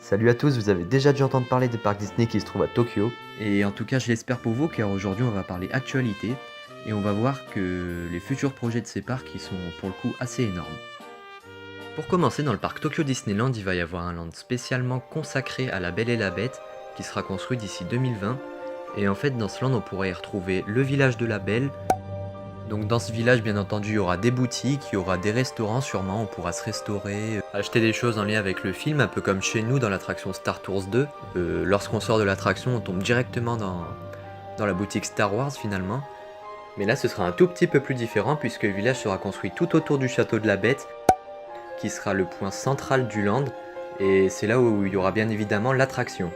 Salut à tous, vous avez déjà dû entendre parler des parcs Disney qui se trouvent à Tokyo. Et en tout cas, je l'espère pour vous, car aujourd'hui on va parler actualité et on va voir que les futurs projets de ces parcs ils sont pour le coup assez énormes. Pour commencer, dans le parc Tokyo Disneyland, il va y avoir un land spécialement consacré à la Belle et la Bête qui sera construit d'ici 2020. Et en fait, dans ce land, on pourra y retrouver le village de la Belle. Donc dans ce village, bien entendu, il y aura des boutiques, il y aura des restaurants sûrement, on pourra se restaurer, acheter des choses en lien avec le film, un peu comme chez nous dans l'attraction Star Tours 2. Lorsqu'on sort de l'attraction, on tombe directement dans la boutique Star Wars finalement. Mais là, ce sera un tout petit peu plus différent puisque le village sera construit tout autour du château de la Bête, qui sera le point central du land, et c'est là où il y aura bien évidemment l'attraction.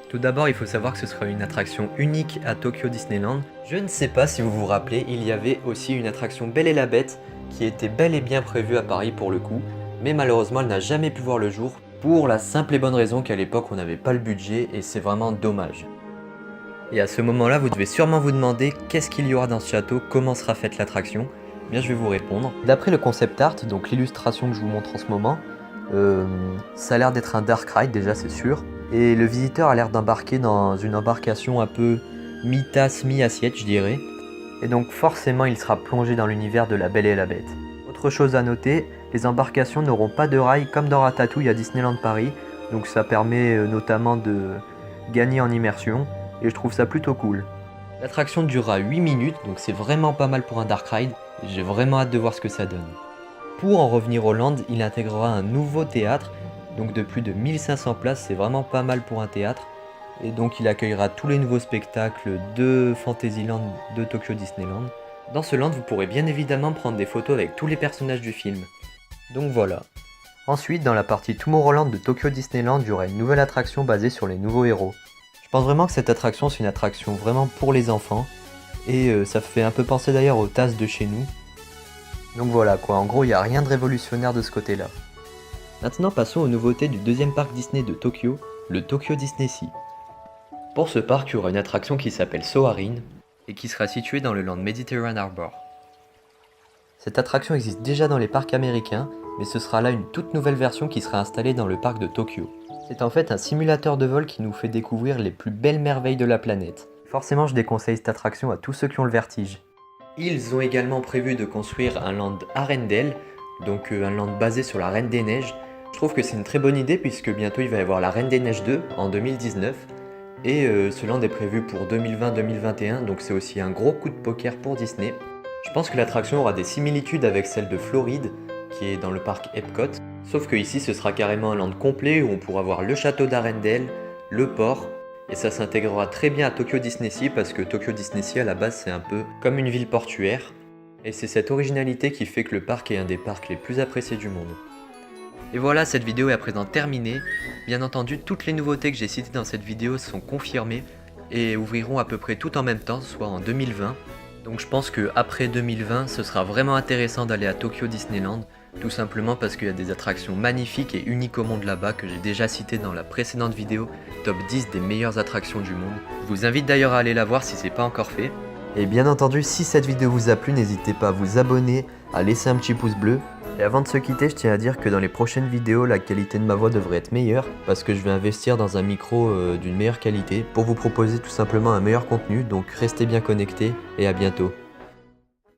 Tout d'abord, il faut savoir que ce sera une attraction unique à Tokyo Disneyland. Je ne sais pas si vous vous rappelez, il y avait aussi une attraction Belle et la Bête qui était bel et bien prévue à Paris pour le coup, mais malheureusement elle n'a jamais pu voir le jour pour la simple et bonne raison qu'à l'époque on n'avait pas le budget et c'est vraiment dommage. Et à ce moment-là, vous devez sûrement vous demander qu'est-ce qu'il y aura dans ce château, comment sera faite l'attraction. Eh bien, je vais vous répondre. D'après le concept art, donc l'illustration que je vous montre en ce moment, ça a l'air d'être un dark ride déjà, c'est sûr. Et le visiteur a l'air d'embarquer dans une embarcation un peu mi-tasse, mi-assiette, je dirais. Et donc forcément, il sera plongé dans l'univers de la Belle et la Bête. Autre chose à noter, les embarcations n'auront pas de rails comme dans Ratatouille à Disneyland Paris. Donc ça permet notamment de gagner en immersion. Et je trouve ça plutôt cool. L'attraction durera 8 minutes, donc c'est vraiment pas mal pour un dark ride. Et j'ai vraiment hâte de voir ce que ça donne. Pour en revenir au land, il intégrera un nouveau théâtre. Donc de plus de 1500 places, c'est vraiment pas mal pour un théâtre. Et donc il accueillera tous les nouveaux spectacles de Fantasyland de Tokyo Disneyland. Dans ce land, vous pourrez bien évidemment prendre des photos avec tous les personnages du film. Donc voilà. Ensuite, dans la partie Tomorrowland de Tokyo Disneyland, il y aura une nouvelle attraction basée sur les nouveaux héros. Je pense vraiment que cette attraction, c'est une attraction vraiment pour les enfants. Et ça fait un peu penser d'ailleurs aux tasses de chez nous. Donc voilà quoi, en gros, il n'y a rien de révolutionnaire de ce côté-là. Maintenant passons aux nouveautés du deuxième parc Disney de Tokyo, le Tokyo Disney Sea. Pour ce parc, il y aura une attraction qui s'appelle Soarin et qui sera située dans le land Mediterranean Harbor. Cette attraction existe déjà dans les parcs américains, mais ce sera là une toute nouvelle version qui sera installée dans le parc de Tokyo. C'est en fait un simulateur de vol qui nous fait découvrir les plus belles merveilles de la planète. Forcément, je déconseille cette attraction à tous ceux qui ont le vertige. Ils ont également prévu de construire un land Arendelle, donc un land basé sur la Reine des Neiges. Je trouve que c'est une très bonne idée puisque bientôt il va y avoir la Reine des Neiges 2 en 2019 et ce land est prévu pour 2020-2021, donc c'est aussi un gros coup de poker pour Disney. Je pense que l'attraction aura des similitudes avec celle de Floride qui est dans le parc Epcot, sauf que ici ce sera carrément un land complet où on pourra voir le château d'Arendelle, le port, et ça s'intégrera très bien à Tokyo Disney Sea parce que Tokyo Disney Sea à la base c'est un peu comme une ville portuaire. Et c'est cette originalité qui fait que le parc est un des parcs les plus appréciés du monde. Et voilà, cette vidéo est à présent terminée. Bien entendu, toutes les nouveautés que j'ai citées dans cette vidéo sont confirmées et ouvriront à peu près tout en même temps, soit en 2020. Donc je pense qu'après 2020, ce sera vraiment intéressant d'aller à Tokyo Disneyland, tout simplement parce qu'il y a des attractions magnifiques et uniques au monde là-bas que j'ai déjà citées dans la précédente vidéo, top 10 des meilleures attractions du monde. Je vous invite d'ailleurs à aller la voir si ce n'est pas encore fait. Et bien entendu, si cette vidéo vous a plu, n'hésitez pas à vous abonner, à laisser un petit pouce bleu. Et avant de se quitter, je tiens à dire que dans les prochaines vidéos, la qualité de ma voix devrait être meilleure parce que je vais investir dans un micro d'une meilleure qualité pour vous proposer tout simplement un meilleur contenu. Donc restez bien connectés et à bientôt.